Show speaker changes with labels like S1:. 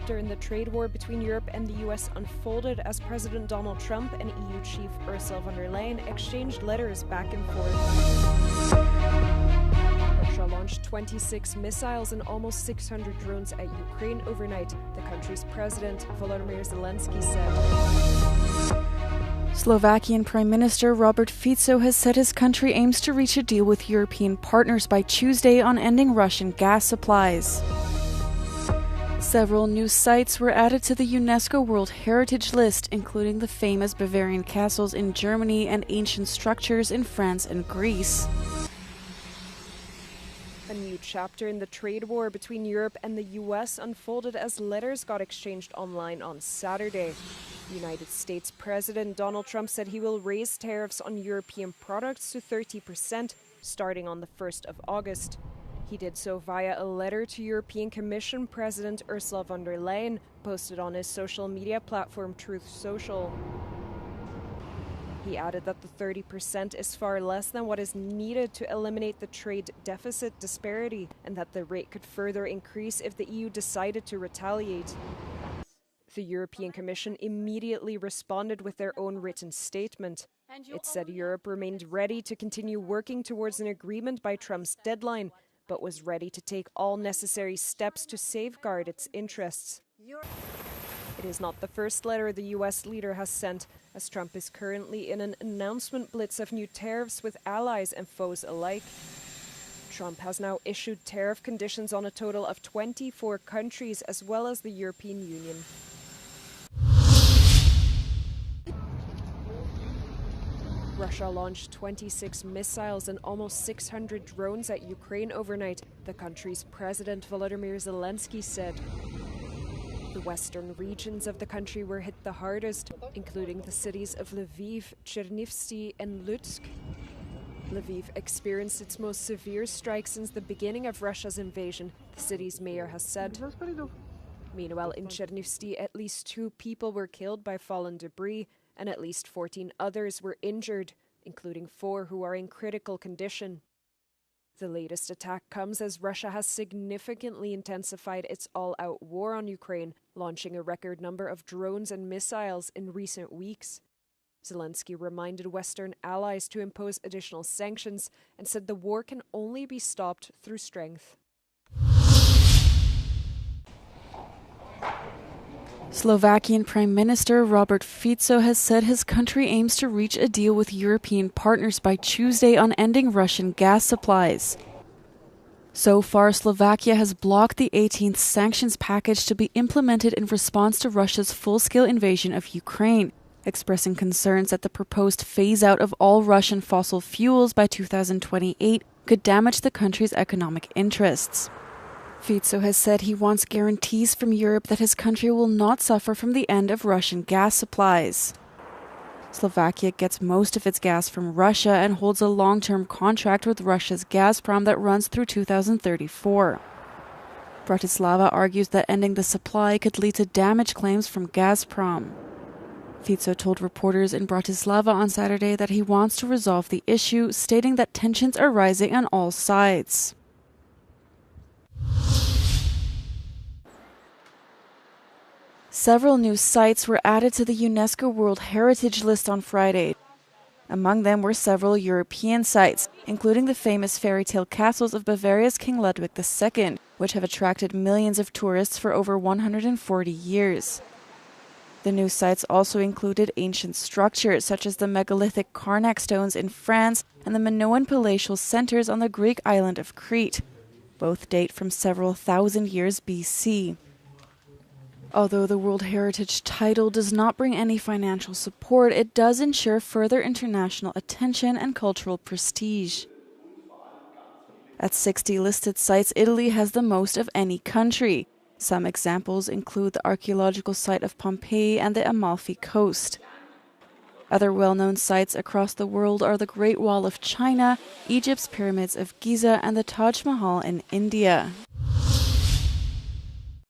S1: chapter in the trade war between Europe and the US unfolded as President Donald Trump and EU chief Ursula von der Leyen exchanged letters back and forth. Russia launched 26 missiles and almost 600 drones at Ukraine overnight, the country's president, Volodymyr Zelensky, said.
S2: Slovakian Prime Minister Robert Fico has said his country aims to reach a deal with European partners by Tuesday on ending Russian gas supplies. Several new sites were added to the UNESCO World Heritage List, including the famous Bavarian castles in Germany and ancient structures in France and Greece.
S1: A new chapter in the trade war between Europe and the US unfolded as letters got exchanged online on Saturday. United States President Donald Trump said he will raise tariffs on European products to 30% starting on the 1st of August. He did so via a letter to European Commission President Ursula von der Leyen, posted on his social media platform Truth Social. He added that the 30% is far less than what is needed to eliminate the trade deficit disparity, and that the rate could further increase if the EU decided to retaliate. The European Commission immediately responded with their own written statement. It said Europe remained ready to continue working towards an agreement by Trump's deadline, but was ready to take all necessary steps to safeguard its interests. It is not the first letter the US leader has sent, as Trump is currently in an announcement blitz of new tariffs with allies and foes alike. Trump has now issued tariff conditions on a total of 24 countries, as well as the European Union. Russia launched 26 missiles and almost 600 drones at Ukraine overnight, the country's president Volodymyr Zelensky said. The western regions of the country were hit the hardest, including the cities of Lviv, Chernivtsi and Lutsk. Lviv experienced its most severe strike since the beginning of Russia's invasion, the city's mayor has said. Meanwhile, in Chernivtsi, at least 2 people were killed by fallen debris, and at least 14 others were injured, including 4 who are in critical condition. The latest attack comes as Russia has significantly intensified its all-out war on Ukraine, launching a record number of drones and missiles in recent weeks. Zelensky reminded Western allies to impose additional sanctions and said the war can only be stopped through strength.
S2: Slovakian Prime Minister Robert Fico has said his country aims to reach a deal with European partners by Tuesday on ending Russian gas supplies. So far, Slovakia has blocked the 18th sanctions package to be implemented in response to Russia's full-scale invasion of Ukraine, expressing concerns that the proposed phase-out of all Russian fossil fuels by 2028 could damage the country's economic interests. Fico has said he wants guarantees from Europe that his country will not suffer from the end of Russian gas supplies. Slovakia gets most of its gas from Russia and holds a long-term contract with Russia's Gazprom that runs through 2034. Bratislava argues that ending the supply could lead to damage claims from Gazprom. Fico told reporters in Bratislava on Saturday that he wants to resolve the issue, stating that tensions are rising on all sides. Several new sites were added to the UNESCO World Heritage List on Friday. Among them were several European sites, including the famous fairy tale castles of Bavaria's King Ludwig II, which have attracted millions of tourists for over 140 years. The new sites also included ancient structures such as the megalithic Karnak stones in France and the Minoan palatial centers on the Greek island of Crete. Both date from several thousand years BC. Although the World Heritage title does not bring any financial support, it does ensure further international attention and cultural prestige. At 60 listed sites, Italy has the most of any country. Some examples include the archaeological site of Pompeii and the Amalfi Coast. Other well-known sites across the world are the Great Wall of China, Egypt's pyramids of Giza, and the Taj Mahal in India.